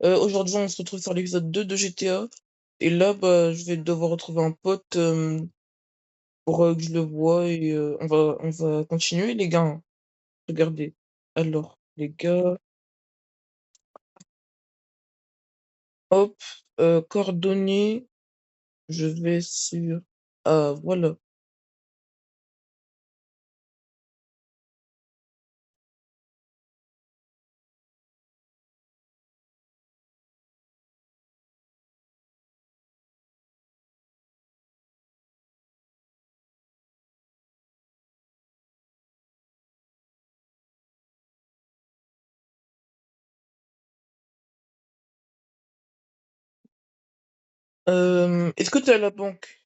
Aujourd'hui, on se retrouve sur l'épisode 2 de GTA. Et là, bah, je vais devoir retrouver un pote pour que je le voie et on va continuer, les gars. Regardez. Alors, les gars, hop, coordonnées, je vais sur... Ah, voilà. Est-ce que t'es à la banque?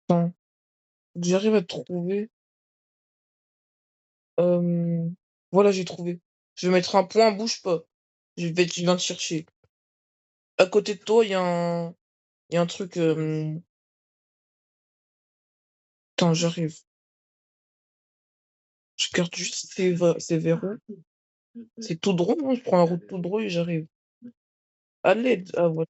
Attends, j'arrive à trouver. Euh, Voilà, j'ai trouvé. Je vais mettre un point, bouge pas. Je viens te chercher. À côté de toi, il y a un truc. Attends, j'arrive. Je garde juste ces verrous. C'est tout droit, hein, je prends un route tout droit et j'arrive. À l'aide. Ah, voilà.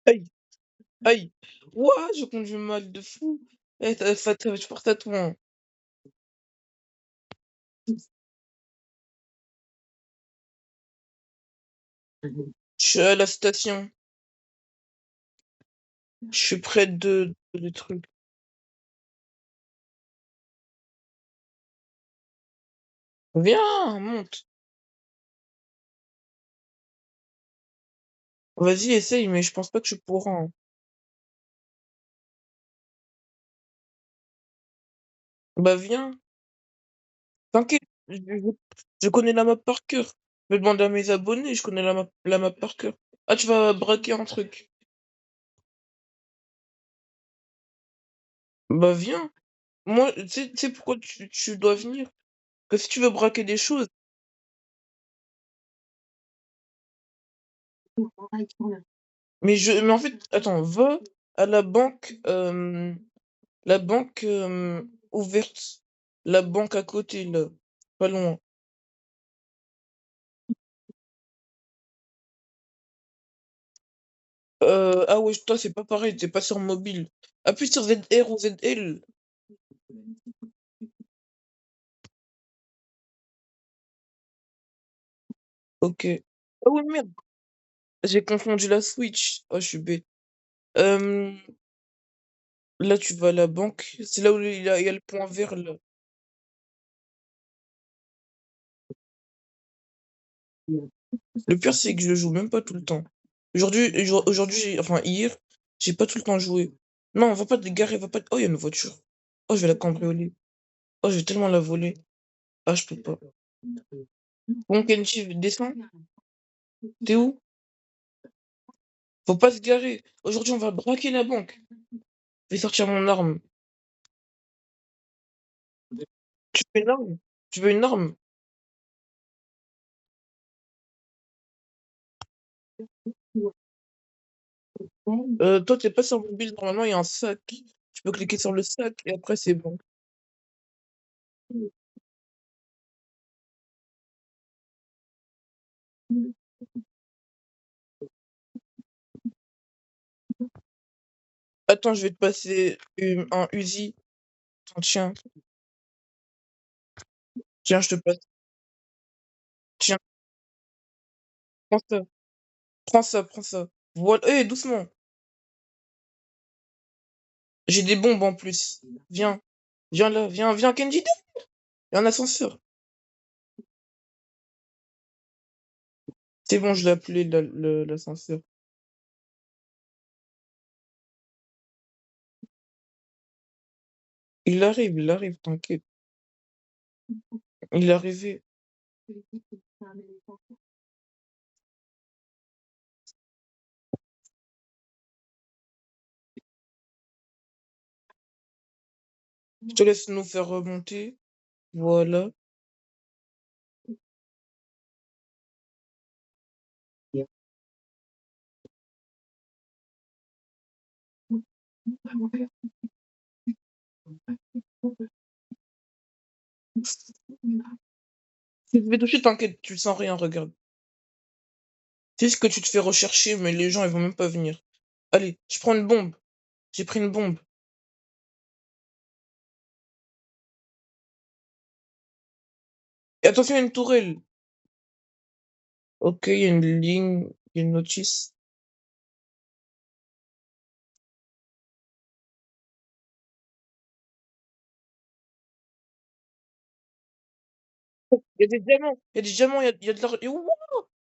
Aïe, aïe. Ouah, je conduis mal de fou. Eh, je porte à toi, hein. Je suis à la station. Je suis près de le truc. Viens, monte. Vas-y, essaye, mais je pense pas que je pourrai, hein. Bah, viens. T'inquiète. Je connais la map par cœur. Je vais demander à mes abonnés, je connais la map par cœur. Ah, tu vas braquer un truc. Bah, viens. Moi, tu sais pourquoi tu dois venir? Que si tu veux braquer des choses, mais en fait, attends, va à la banque ouverte, la banque à côté, là, pas loin. Ah ouais, toi, c'est pas pareil, t'es pas sur mobile. Appuie sur ZR ou ZL. Ok. Ah ouais, merde, j'ai confondu la Switch. Oh, je suis bête. Euh, Là, tu vas à la banque. C'est là où il y a le point vert, là. Le pire, c'est que je joue même pas tout le temps. Aujourd'hui, enfin hier, j'ai pas tout le temps joué. Non, va pas te garer, va pas. Oh, il y a une voiture. Oh, je vais la cambrioler. Oh, je vais tellement la voler. Ah, je peux pas. Bon, Kenji, descends. T'es où? Faut pas se garer. Aujourd'hui, on va braquer la banque. Je vais sortir mon arme. Tu veux une arme? Tu veux une arme? Toi, t'es pas sur mobile, normalement, il y a un sac. Tu peux cliquer sur le sac et après, c'est bon. Attends, je vais te passer un Uzi. Attends, tiens, tiens, je te passe. Tiens, prends ça. Prends ça, prends ça. Voilà. Eh, doucement. J'ai des bombes en plus. Viens. Viens là. Viens, viens, Kenji. Il y a un ascenseur. C'est bon, je l'ai appelé l'ascenseur. Il arrive, t'inquiète. Il est arrivé. Je te laisse nous faire remonter. Voilà. Si je vais tout de suite, t'inquiète, tu sens rien, regarde. C'est juste que tu te fais rechercher, mais les gens, ils vont même pas venir. Allez, je prends une bombe. J'ai pris une bombe. Et attention, il y a une tourelle. Ok, il y a une ligne, il y a une notice. Il y a des diamants. Il y a des diamants, il y a de l'argent.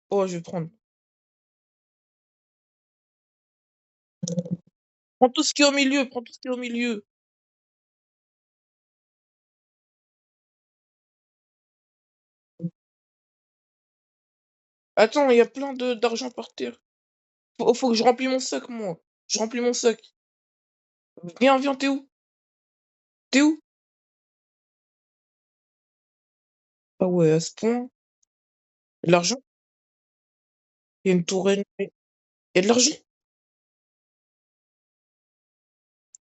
Oh, je vais prendre. Prends tout ce qui est au milieu, prends tout ce qui est au milieu. Attends, il y a plein de d'argent par terre. Faut que je remplis mon sac, moi. Je remplis mon sac. Viens, viens, t'es où? T'es où? Ah ouais, à ce point. L'argent? Il y a une tourelle. Il y a de l'argent?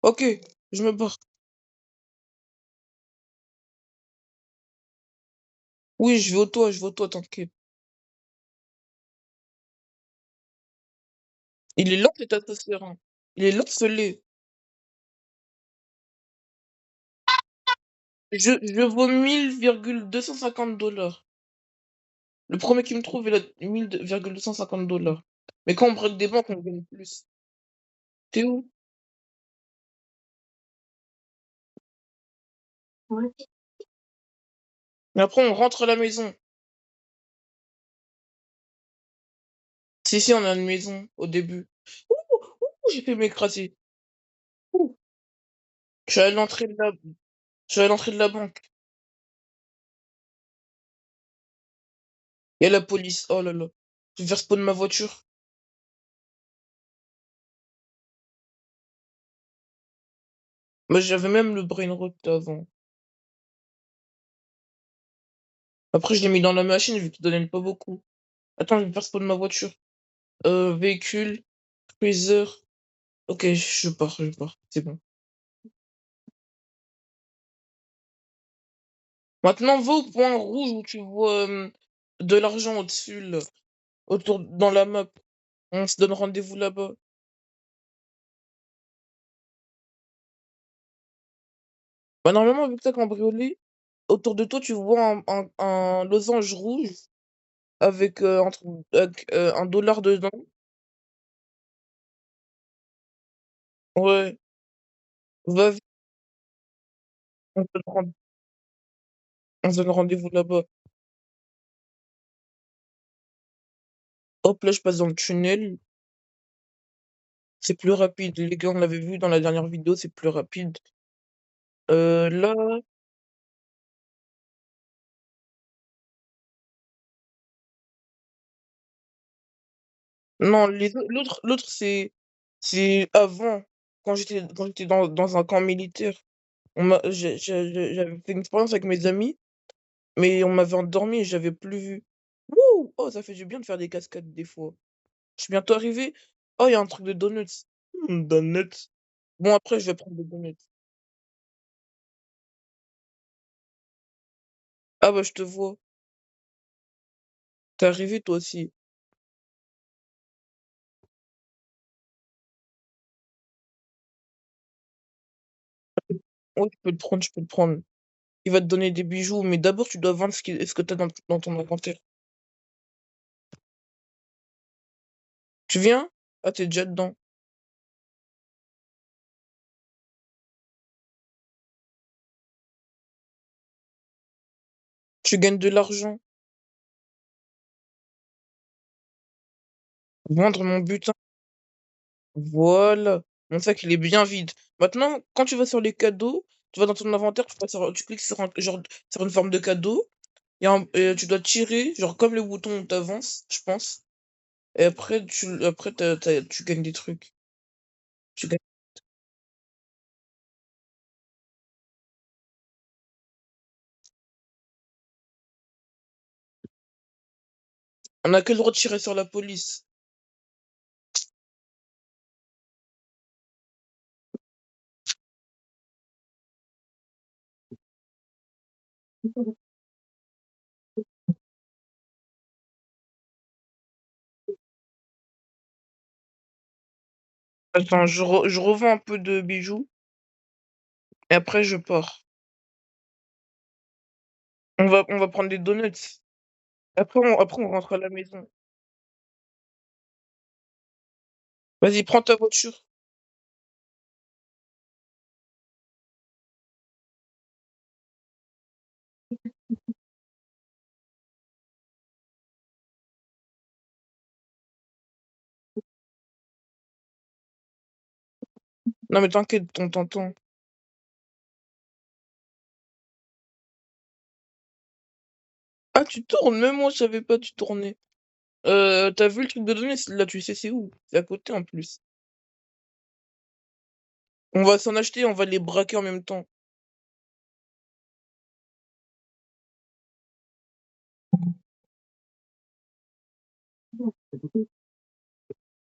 Ok, je me barre. Oui, je vais au toit, t'inquiète. Il est lent, cet assassin. Il est lent, ce lait. Je vaux 1000,250 $. Le premier qui me trouve, il a 1000,250 $. Mais quand on break des banques, on gagne plus. T'es où? Ouais. Mais après, on rentre à la maison. Si, si, on a une maison au début. Ouh, ouh, j'ai fait m'écraser. Ouh. Je suis à l'entrée de la, je suis à l'entrée de la banque. Il y a la police. Oh là là. Je vais faire spawn ma voiture. Moi, j'avais même le brain rot avant. Après, je l'ai mis dans la machine vu qu'il donnait pas beaucoup. Attends, je vais faire spawn ma voiture. Véhicule, freezer. Ok, je pars, je pars. C'est bon. Maintenant, va au point rouge où tu vois de l'argent au-dessus, là. Autour, dans la map. On se donne rendez-vous là-bas. Bah, normalement, vu que t'as cambriolé, autour de toi, tu vois un losange rouge avec, avec, $1 dedans. Ouais, va vite, on se donne on se donne rendez-vous là-bas. Hop, là, je passe dans le tunnel. C'est plus rapide. Les gars, on l'avait vu dans la dernière vidéo, c'est plus rapide. Là, non, l'autre, c'est avant, quand j'étais dans un camp militaire. J'avais fait une expérience avec mes amis, mais on m'avait endormi et j'avais plus vu. Wouh! Oh, ça fait du bien de faire des cascades des fois. Je suis bientôt arrivé. Oh, il y a un truc de donuts. Donuts. Bon, après, je vais prendre des donuts. Ah bah, je te vois. T'es arrivé toi aussi. Oui, je peux le prendre, je peux le prendre. Il va te donner des bijoux, mais d'abord, tu dois vendre ce que t'as dans ton inventaire. Tu viens? Ah, t'es déjà dedans. Tu gagnes de l'argent. Vendre mon butin. Voilà. Mon sac, il est bien vide. Maintenant, quand tu vas sur les cadeaux, tu vas dans ton inventaire, tu cliques sur, genre, sur une forme de cadeau. Tu dois tirer, genre comme le bouton où t'avances, je pense. Et après, tu gagnes des trucs. Tu gagnes... On a que le droit de tirer sur la police. Attends, je revends un peu de bijoux et après je pars. On va prendre des donuts. Après on rentre à la maison. Vas-y, prends ta voiture. Non mais t'inquiète, on t'entend. Ah, tu tournes, même moi je savais pas tu tournais. T'as vu le truc de données? Là, tu sais c'est où? C'est à côté en plus. On va s'en acheter, on va les braquer en même temps.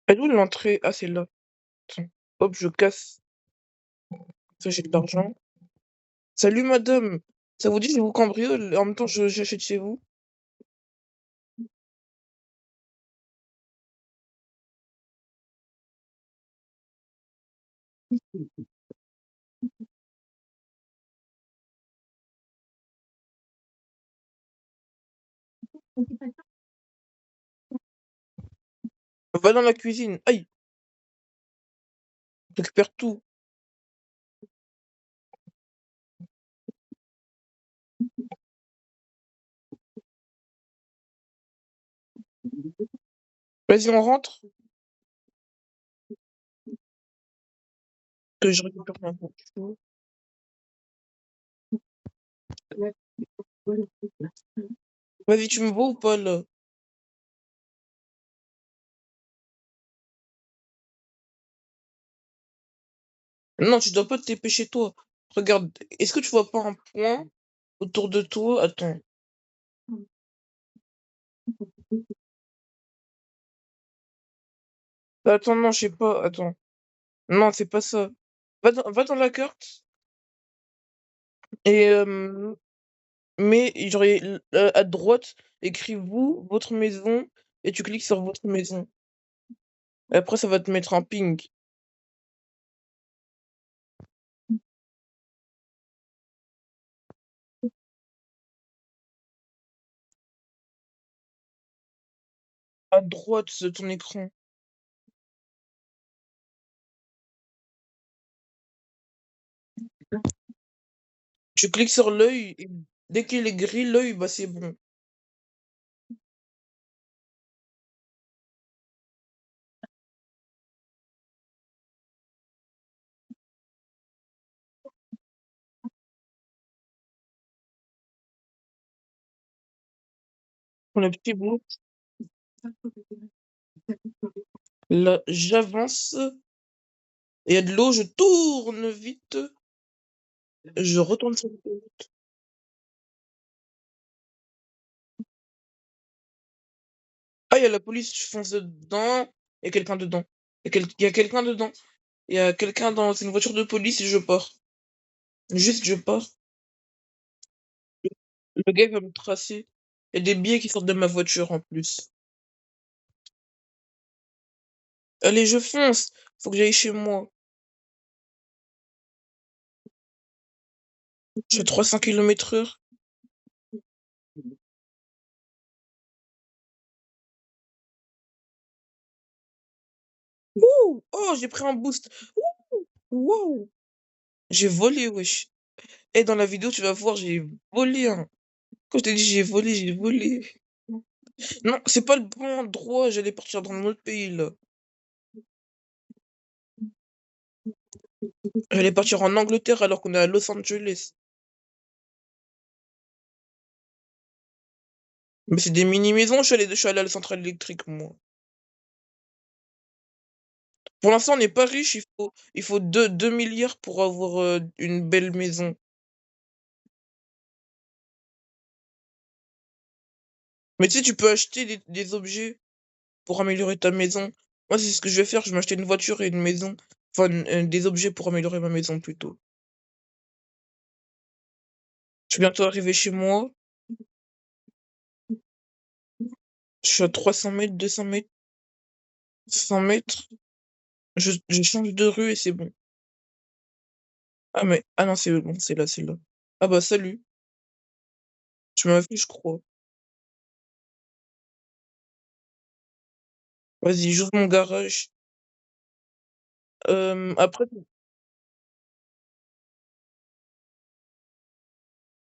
Elle est où l'entrée? Ah, c'est là. Attends. Hop, je casse. Ça, j'ai de l'argent. Salut madame. Ça vous dit je vous cambriole et en même temps j'achète chez vous? Va dans la cuisine. Aïe, récupère tout. Vas-y, on rentre. Que je récupère ma voiture. Vas-y, tu me vois ou pas là? Non, tu dois pas te TP chez toi. Regarde, est-ce que tu vois pas un point autour de toi? Attends. Attends, non, je sais pas. Attends. Non, c'est pas ça. Va dans la carte et mais j'aurais à droite, écris vous, votre maison, et tu cliques sur votre maison. Et après, ça va te mettre un ping. À droite de ton écran. Tu cliques sur l'œil, et dès qu'il est gris, l'œil, bah c'est bon. Pour le petit bout. Là, j'avance. Il y a de l'eau, je tourne vite. Je retourne sur le dos. Ah, il y a la police, je fonce dedans. Il y a quelqu'un dedans. Il y a quelqu'un dedans. Il y a quelqu'un dans c'est une voiture de police et je pars. Juste, je pars. Le gars va me tracer. Il y a des billets qui sortent de ma voiture en plus. Allez, je fonce. Faut que j'aille chez moi. Je fais 300 km/h. Ouh! Oh, j'ai pris un boost. Ouh! Wow! J'ai volé, wesh. Et dans la vidéo, tu vas voir, j'ai volé, hein. Quand je t'ai dit j'ai volé, j'ai volé. Non, c'est pas le bon endroit, j'allais partir dans un autre pays, là. J'allais partir en Angleterre alors qu'on est à Los Angeles. Mais c'est des mini-maisons, je suis allé à la centrale électrique, moi. Pour l'instant, on n'est pas riche, il faut 2 milliards pour avoir une belle maison. Mais tu sais, tu peux acheter des objets pour améliorer ta maison. Moi, c'est ce que je vais faire. Je vais m'acheter une voiture et une maison. Enfin, des objets pour améliorer ma maison plutôt. Je suis bientôt arrivé chez moi. Je suis à 300 mètres, 200 mètres, 100 mètres. Je change de rue et c'est bon. Ah, mais, ah non, c'est bon, c'est là, c'est là. Ah bah, salut. Tu m'as vu, je crois. Vas-y, j'ouvre mon garage. Après,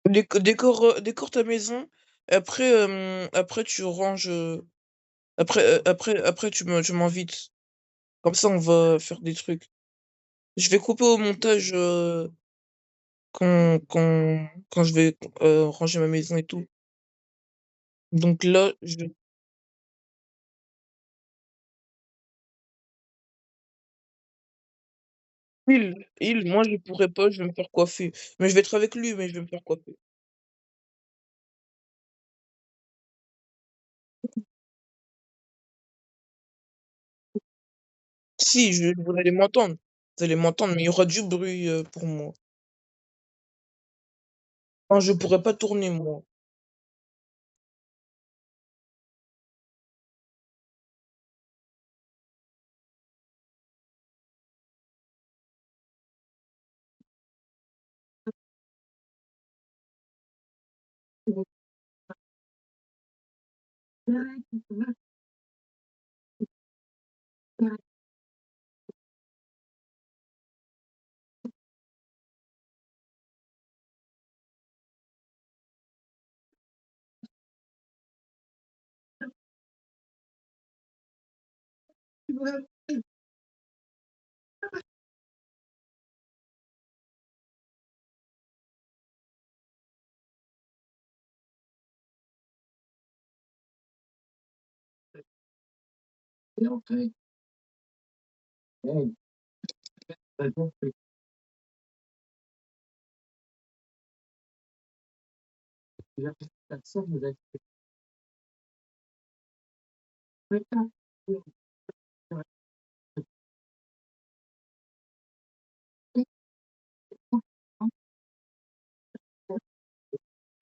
décore ta maison. Après, après tu ranges. Après, tu m'invites. Comme ça, on va faire des trucs. Je vais couper au montage quand je vais ranger ma maison et tout. Donc là, moi je pourrais pas, je vais me faire coiffer. Mais je vais être avec lui, mais je vais me faire coiffer. Si, vous allez m'entendre. Vous allez m'entendre, mais il y aura du bruit pour moi. Enfin, je pourrais pas tourner, moi.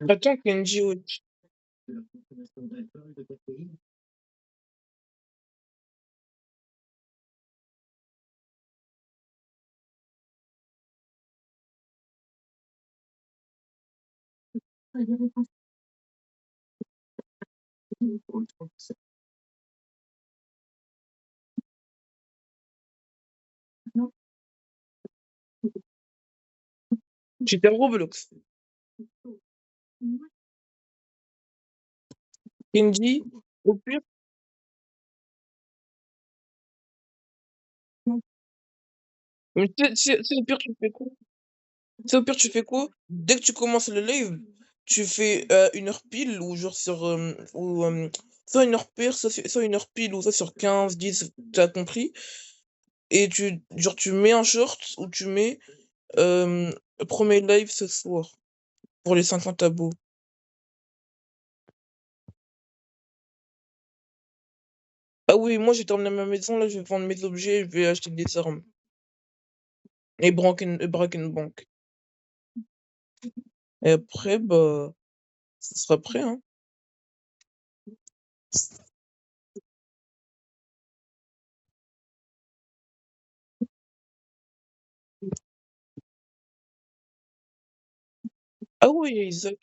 Attends, Kenji, wesh. J'étais à Roblox. Kenji, au pire, mais au pire, tu fais quoi? Au pire, tu fais quoi? Dès que tu commences le live, tu fais une heure pile, ou genre sur. Soit une heure pire, soit une heure pile, ou soit sur 15 10 t'as compris? Et tu mets un short où tu mets euh, premier live ce soir pour les 50 abos. Ah oui, moi j'ai terminé ma maison, là je vais vendre mes objets, je vais acheter des armes. Et braquer une banque. Et après, bah, ça sera prêt, hein. Ah oui, Isaac.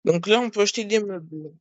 Donc là, on peut acheter des meubles.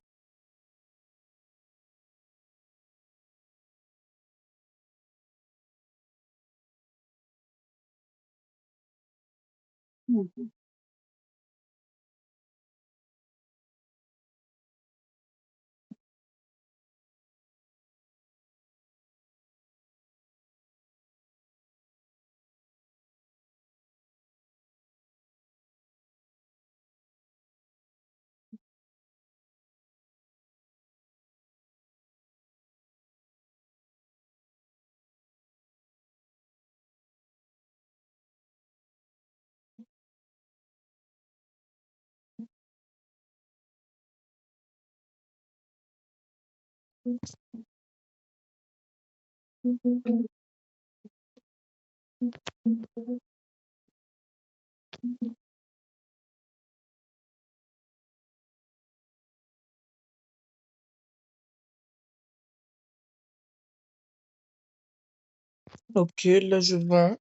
Ok, là je vends.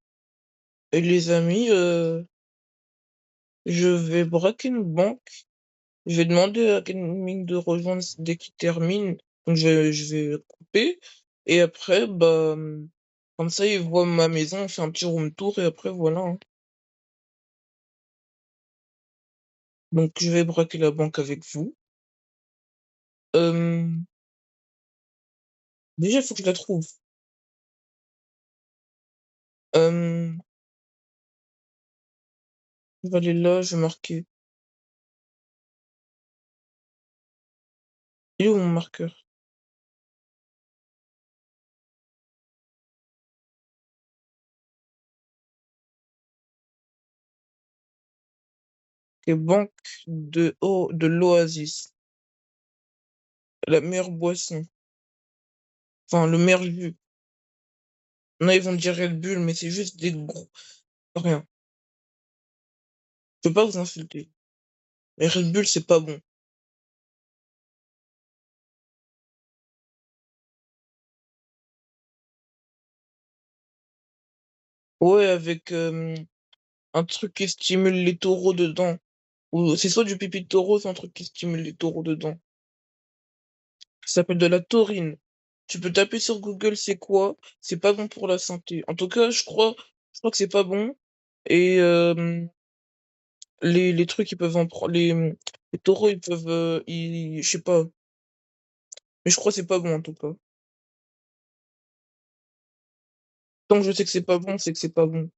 Et les amis, je vais braquer une banque. Je vais demander à Kenming de rejoindre dès qu'il termine. Donc je vais couper. Et après, bah, comme ça, il voit ma maison, on fait un petit room tour et après, voilà, hein. Donc, je vais braquer la banque avec vous. Euh, déjà, il faut que je la trouve. Euh, je vais aller là, je vais marquer. Il est où mon marqueur? Ok, banque de l'Oasis. La meilleure boisson. Enfin, le meilleur jus. Non, ils vont dire Red Bull, mais c'est juste des gros. Rien. Je peux pas vous insulter. Mais Red Bull, c'est pas bon. Ouais, avec un truc qui stimule les taureaux dedans. Ou c'est soit du pipi de taureau, soit un truc qui stimule les taureaux dedans. Ça s'appelle de la taurine. Tu peux taper sur Google c'est quoi. C'est pas bon pour la santé. En tout cas, je crois que c'est pas bon. Et les trucs, ils peuvent en prendre. Les taureaux, ils peuvent. Je sais pas. Mais je crois que c'est pas bon en tout cas. Tant que je sais que c'est pas bon, c'est que c'est pas bon.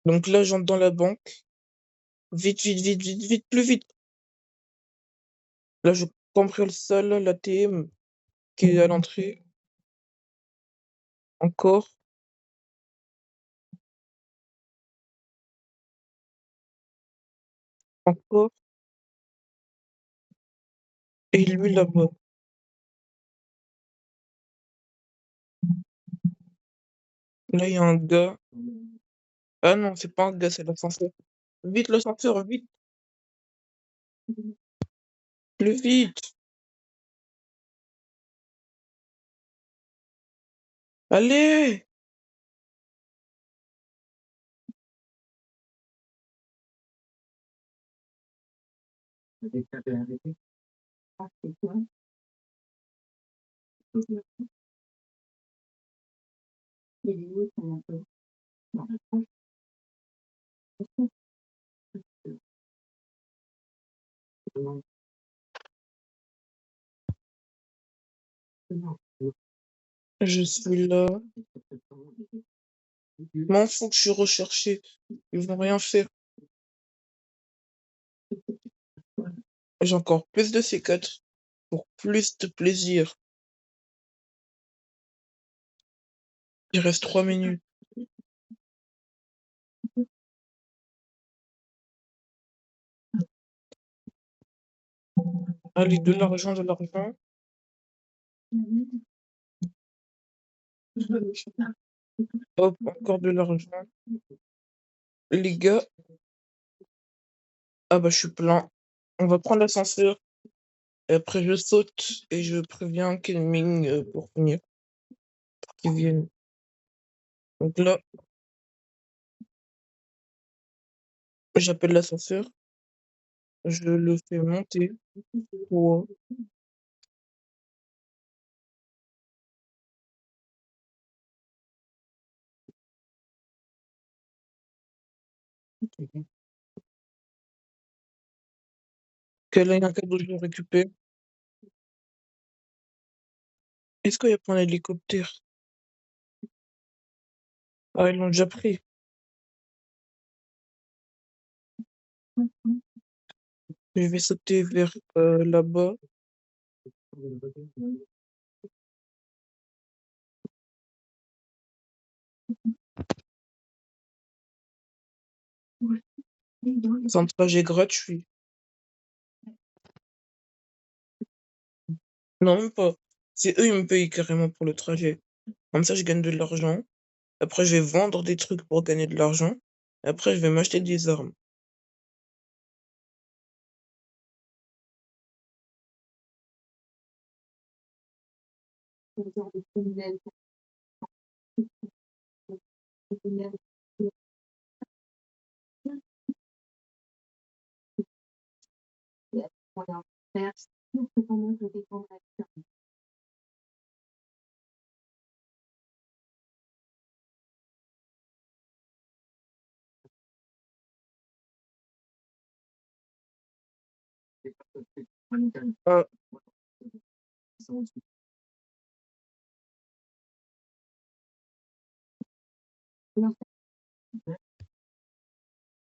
Donc là, j'entre dans la banque. Vite, vite, vite, vite, vite, plus vite. Là, je cambriole ça, là, l'ATM qui est à l'entrée. Encore, encore. Et lui là-bas. Là, il y a un gars. Ah non, c'est pas un gars, c'est l'ascenseur. Vite, l'ascenseur, vite, plus vite. Allez! Je suis là. M'en fous que je suis recherché. Ils vont rien faire. J'ai encore plus de C4 pour plus de plaisir. Il reste 3 minutes. Allez, de l'argent, de l'argent. Hop, encore de l'argent. Les gars, ah bah je suis plein. On va prendre l'ascenseur. Et après je saute et je préviens Kelming pour venir, pour qu'il vienne. Donc là, j'appelle l'ascenseur. Je le fais monter. Wow. Quel est un cadeau je le récupère? Est-ce qu'il y a pas un hélicoptère? Ah, ils l'ont déjà pris. Je vais sauter vers là-bas. C'est un trajet gratuit. Non, même pas. C'est eux, ils me payent carrément pour le trajet. Comme ça, je gagne de l'argent. Après, je vais vendre des trucs pour gagner de l'argent. Après, je vais m'acheter des armes.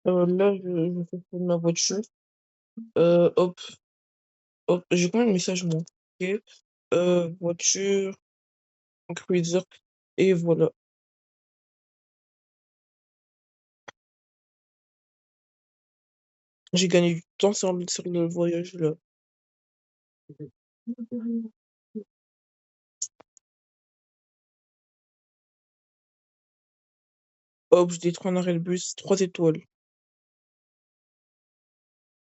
Ah, là, je fais pour ma voiture. Hop, hop, j'ai combien de messages, moi? Ok. Voiture, cruiser, et voilà. J'ai gagné du temps sur le voyage, là. Hop, je détruis un arrêt de bus, 3 étoiles.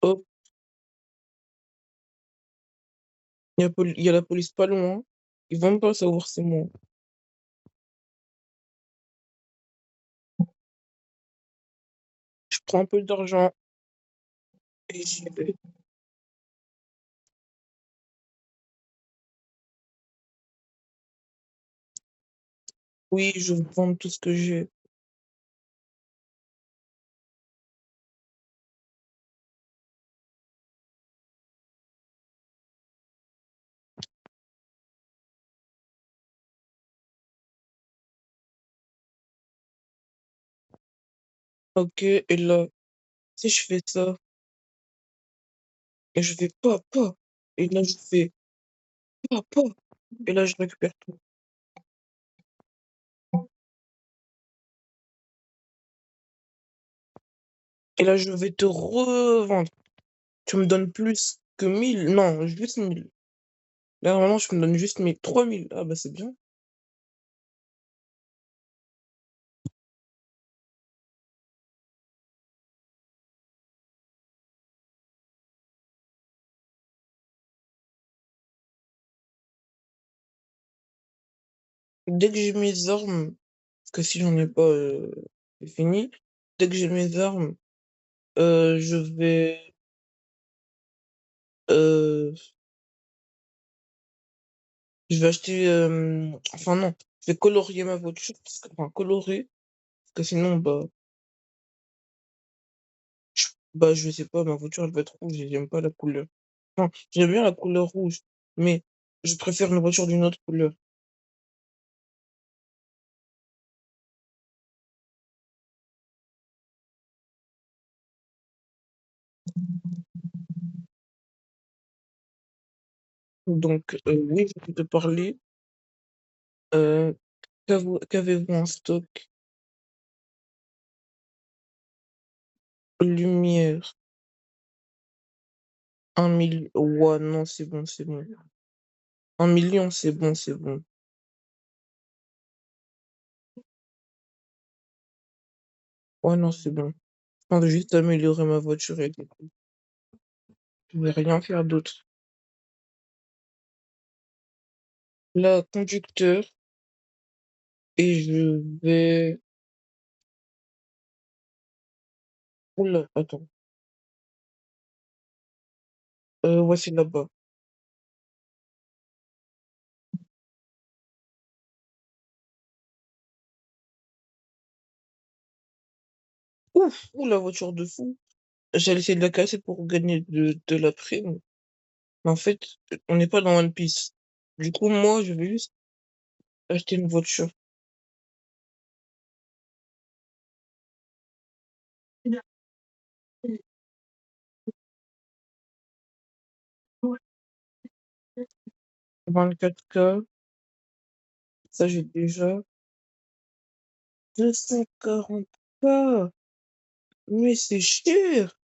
Hop, il y a la police pas loin. Ils vont même pas savoir c'est moi. Je prends un peu d'argent et j'y vais. Oui, je vends tout ce que j'ai. Ok, et là, si je fais ça, et je fais pas, et là, je fais pas, et là, je récupère tout. Et là, je vais te revendre. Tu me donnes plus que 1000. Non, juste 1000. Là, normalement, je me donne juste 1000. 3000. Ah, bah, c'est bien. Dès que j'ai mes armes, parce que si j'en ai pas, c'est fini. Dès que j'ai mes armes, je vais, euh, je vais acheter, enfin non, je vais colorier ma voiture, enfin colorer, parce que sinon, je sais pas, ma voiture elle va être rouge et j'aime pas la couleur. Enfin, j'aime bien la couleur rouge, mais je préfère une voiture d'une autre couleur. Donc, oui, je vais te parler. Euh, qu'avez-vous en stock? Lumière, 1 000, ouais, non, c'est bon, c'est bon. 1 million, c'est bon, c'est bon. Ouais, non, c'est bon. Je pense juste améliorer ma voiture et tout. Je vais rien faire d'autre. Là, conducteur, et je vais... Oula, attends. Ouais, c'est là-bas. Ouf, ouh, la voiture de fou. J'allais essayer de la casser pour gagner de la prime. Mais en fait, on n'est pas dans One Piece. Du coup, moi, je vais juste acheter une voiture. 24K, ça j'ai déjà. 240K. Mais c'est cher!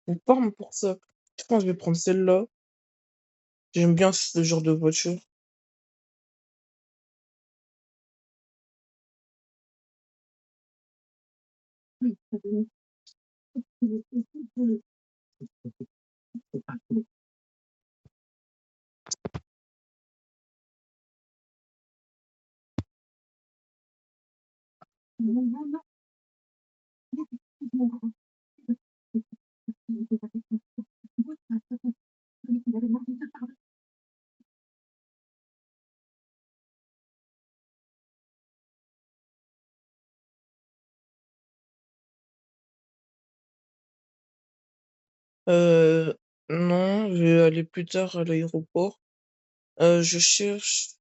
On parle pour ça. Je pense que je vais prendre celle-là. J'aime bien ce genre de voiture. Euh, non, je vais aller plus tard à l'aéroport. Je cherche.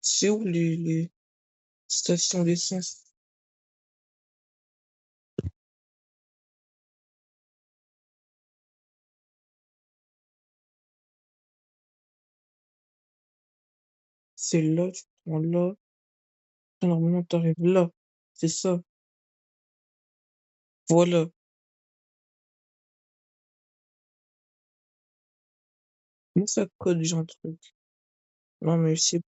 C'est où les stations d'essence? C'est là, tu prends là. Normalement, t'arrives là. C'est ça. Voilà. Comment ça code, j'ai un truc? Non, mais c'est,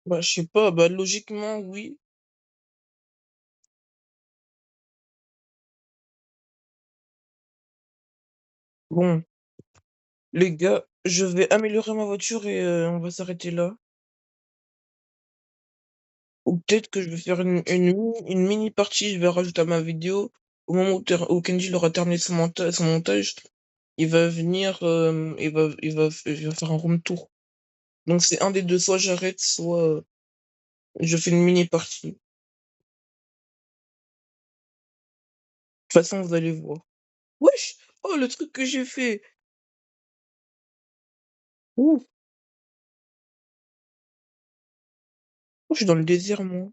bah, je sais pas, bah, logiquement, oui. Bon, les gars, je vais améliorer ma voiture et on va s'arrêter là. Ou peut-être que je vais faire une mini partie, je vais rajouter à ma vidéo. Au moment où Kenji il aura terminé son montage, il va venir, il va faire un room tour. Donc c'est un des deux, soit j'arrête, soit je fais une mini partie. De toute façon, vous allez voir. Wesh! Oh, le truc que j'ai fait! Ouh! Oh, je suis dans le désert, moi.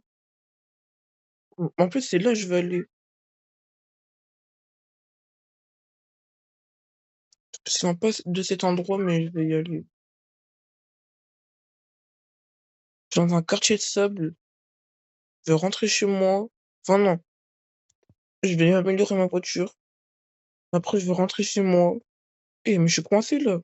En plus, c'est là que je vais aller. Je me souviens pas de cet endroit, mais je vais y aller. Je suis dans un quartier de sable. Je vais rentrer chez moi. Enfin, non. Je vais améliorer ma voiture. Après, je vais rentrer chez moi. Eh, mais je suis coincé là.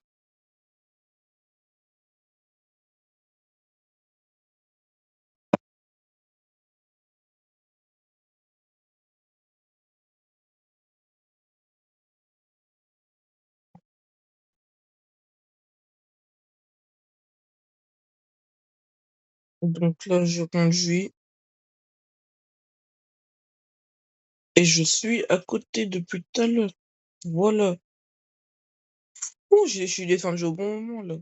Donc là, je conduis et je suis à côté depuis tout à l'heure. Voilà. Oh, je suis descendu au bon moment là.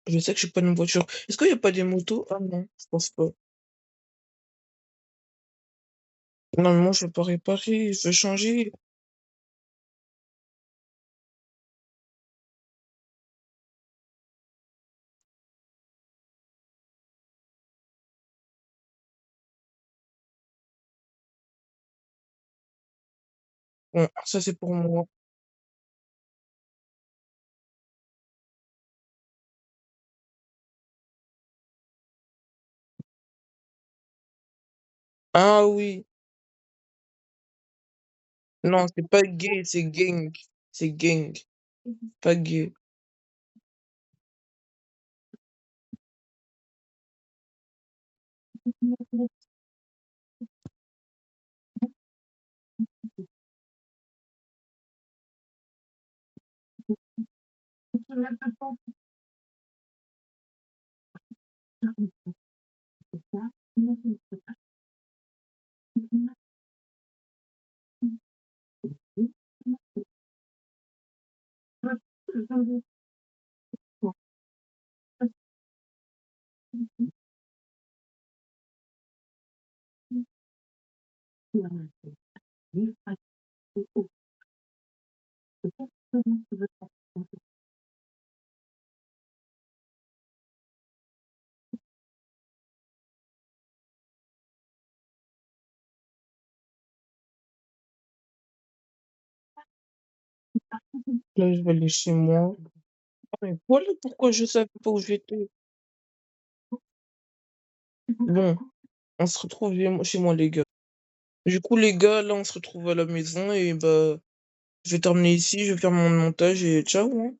Je sais que je suis pas une voiture. Est-ce qu'il y a pas des motos? Ah non, je pense pas. Non, mais moi, je vais pas réparer. Je vais changer. Bon, ça, c'est pour moi. Ah oui. Non, c'est pas gay, c'est gang. C'est gang. Pas gay. Là, je vais aller chez moi. Ah, mais voilà pourquoi je savais pas où j'étais. Bon, on se retrouve chez moi, les gars. Du coup, les gars, là, on se retrouve à la maison et bah, je vais terminer ici, je vais faire mon montage et ciao, hein.